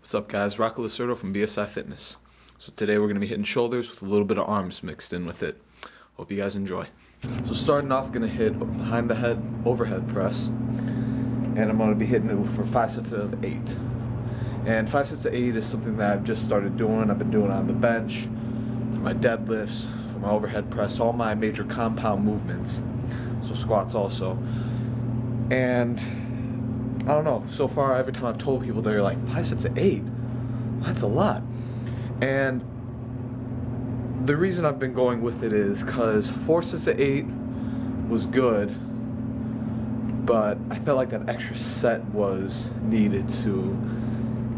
What's up, guys? Rocco Lacerdo from BSI Fitness. So today we're going to be hitting shoulders with a little bit of arms mixed in with it. Hope you guys enjoy. So starting off, going to hit behind the head overhead press, and I'm going to be hitting it for 5 sets of 8. And 5 sets of 8 is something that I've just started doing. I've been doing it on the bench, for my deadlifts, for my overhead press, all my major compound movements. So squats also. And I don't know, so far every time I've told people, they're like, 5 sets of 8? That's a lot. And the reason I've been going with it is because 4 sets of 8 was good, but I felt like that extra set was needed to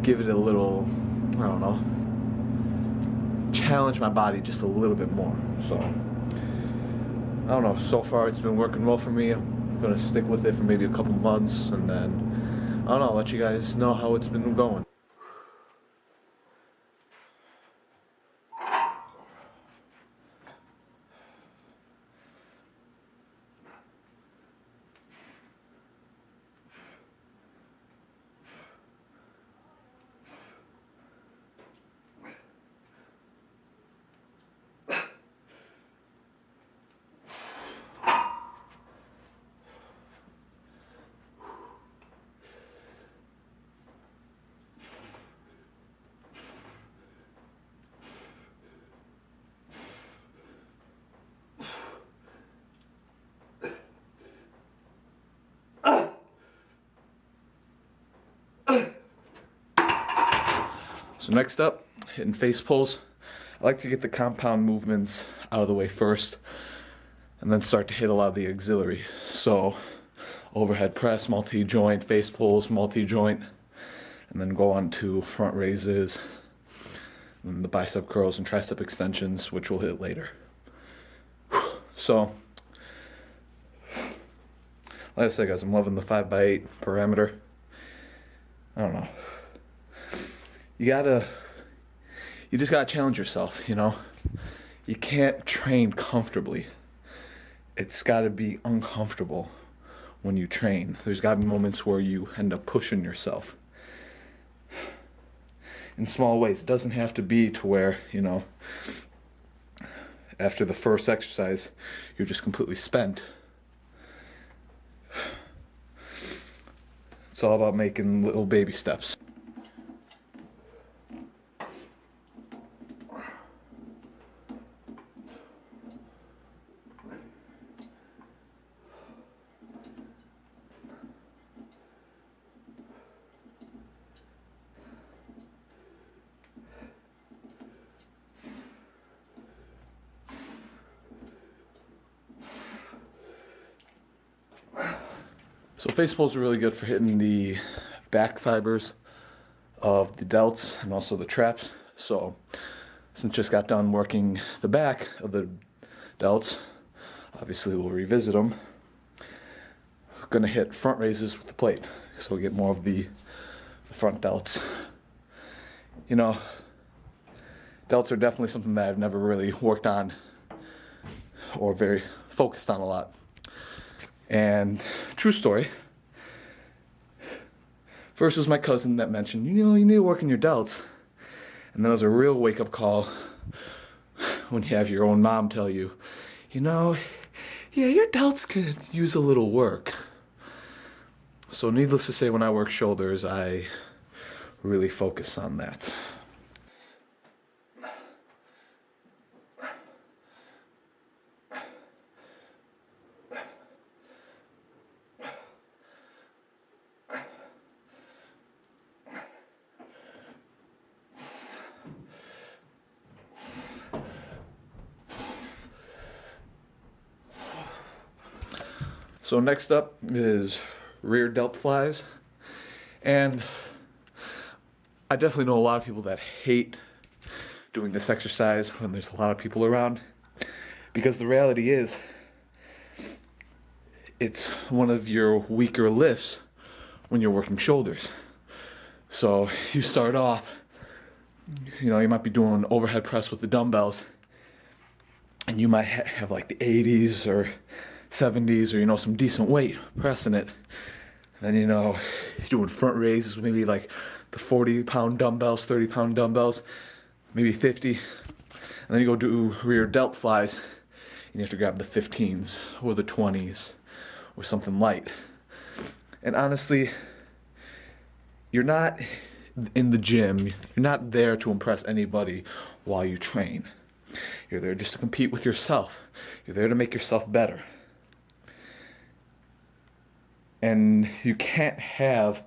give it a little, I don't know, challenge my body just a little bit more. So, I don't know, so far it's been working well for me. I'm going to stick with it for maybe a couple months, and then I don't know, I'll let you guys know how it's been going. So next up, hitting face pulls. I like to get the compound movements out of the way first, and then start to hit a lot of the auxiliary. So overhead press, multi-joint, face pulls, multi-joint, and then go on to front raises, and the bicep curls and tricep extensions, which we'll hit later. So, like I said, guys, I'm loving the 5x8 parameter. I don't know. You just gotta challenge yourself, you know? You can't train comfortably. It's gotta be uncomfortable when you train. There's gotta be moments where you end up pushing yourself in small ways. It doesn't have to be to where, you know, after the first exercise, you're just completely spent. It's all about making little baby steps. So face pulls are really good for hitting the back fibers of the delts and also the traps. So since just got done working the back of the delts, obviously we'll revisit them. We're gonna hit front raises with the plate, so we get more of the front delts. You know, delts are definitely something that I've never really worked on or very focused on a lot. And true story, first was my cousin that mentioned, you know, you need to work on your delts. And then it was a real wake-up call when you have your own mom tell you, you know, yeah, your delts could use a little work. So needless to say, when I work shoulders, I really focus on that. So next up is rear delt flies, and I definitely know a lot of people that hate doing this exercise when there's a lot of people around, because the reality is it's one of your weaker lifts when you're working shoulders. So you start off, you know, you might be doing overhead press with the dumbbells, and you might have like the 80s or 70s or, you know, some decent weight pressing it. And then, you know, you're doing front raises with maybe like the 40-pound dumbbells, 30-pound dumbbells, maybe 50. And then you go do rear delt flies, and you have to grab the 15s or the 20s or something light. And honestly, you're not in the gym, you're not there to impress anybody while you train. You're there just to compete with yourself. You're there to make yourself better. And you can't have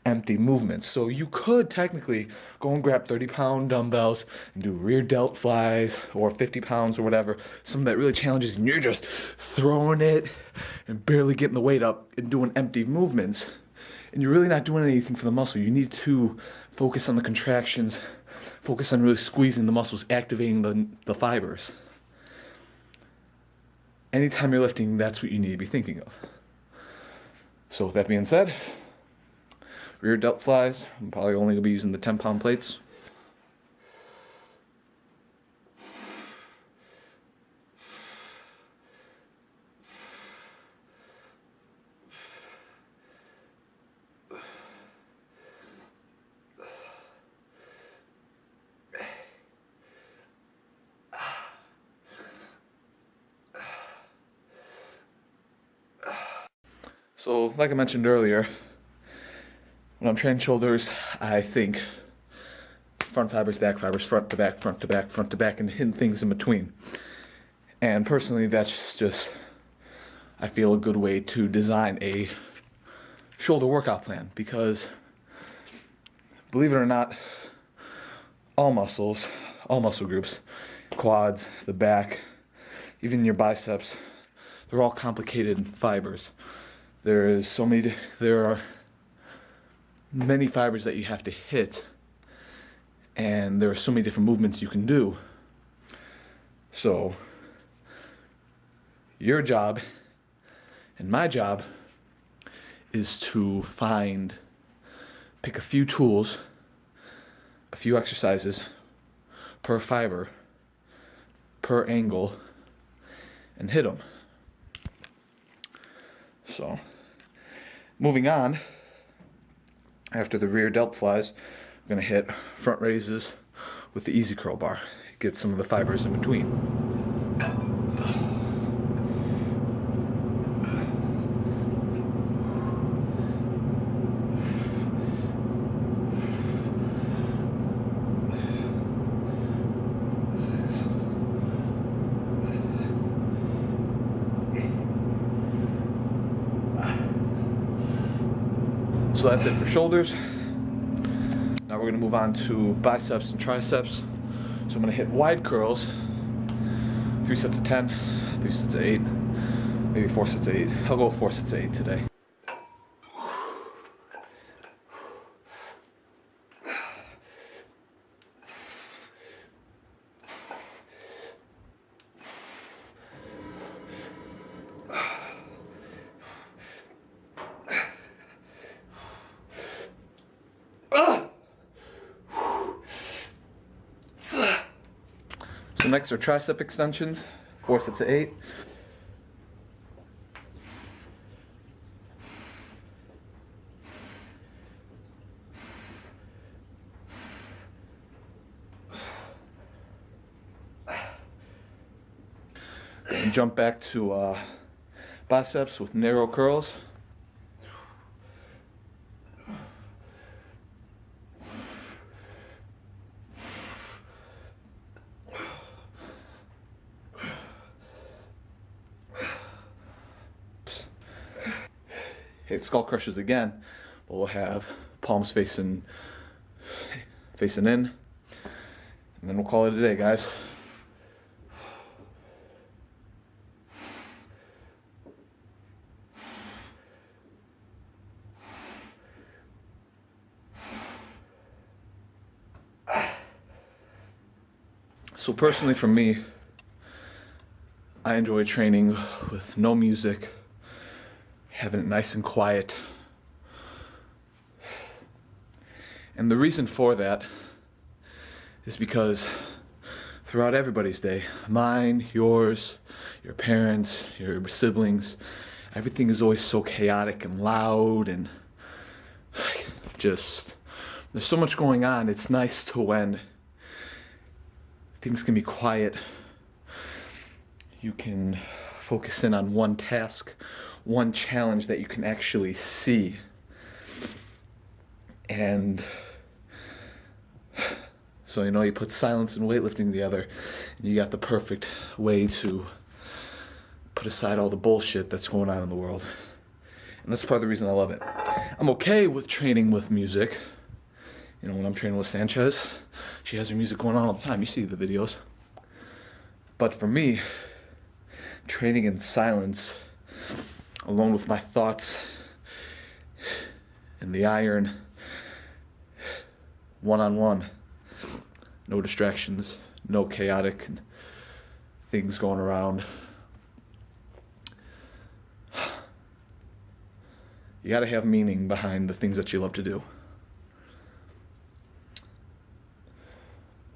empty movements. So you could technically go and grab 30-pound dumbbells and do rear delt flies or 50 pounds or whatever, something that really challenges you, and you're just throwing it and barely getting the weight up and doing empty movements. And you're really not doing anything for the muscle. You need to focus on the contractions, focus on really squeezing the muscles, activating the fibers. Anytime you're lifting, that's what you need to be thinking of. So with that being said, rear delt flies, I'm probably only going to be using the 10-pound plates. So, like I mentioned earlier, when I'm training shoulders, I think front fibers, back fibers, front to back, front to back, front to back, and hidden things in between. And personally, that's just, I feel, a good way to design a shoulder workout plan, because believe it or not, all muscle groups, quads, the back, even your biceps, they're all complicated fibers. There are many fibers that you have to hit, and there are so many different movements you can do. So your job and my job is to pick a few tools, a few exercises per fiber, per angle, and hit them. So, moving on, after the rear delt flies, I'm going to hit front raises with the easy curl bar. Get some of the fibers in between. So that's it for shoulders. Now we're going to move on to biceps and triceps. So I'm going to hit wide curls, 3 sets of 10, 3 sets of 8, maybe 4 sets of 8. I'll go with 4 sets of 8 today. So next are tricep extensions, 4 sets of 8. And jump back to biceps with narrow curls. Hit skull crushes again, but we'll have palms facing in, and then we'll call it a day, guys. So personally for me, I enjoy training with no music, having it nice and quiet. And the reason for that is because throughout everybody's day, mine, yours, your parents, your siblings, everything is always so chaotic and loud, and just There's so much going on. It's nice to when things can be quiet. You can focus in on one task, one challenge that you can actually see. And so, you put silence and weightlifting together, and you got the perfect way to put aside all the bullshit that's going on in the world. And that's part of the reason I love it. I'm okay with training with music. When I'm training with Sanchez, she has her music going on all the time. You see the videos. But for me, training in silence, alone with my thoughts, in the iron, one-on-one, no distractions, no chaotic things going around. You gotta have meaning behind the things that you love to do.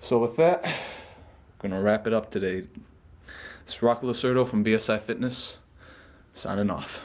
So with that, I'm gonna wrap it up today. It's Rocco Lacerdo from BSI Fitness, signing off.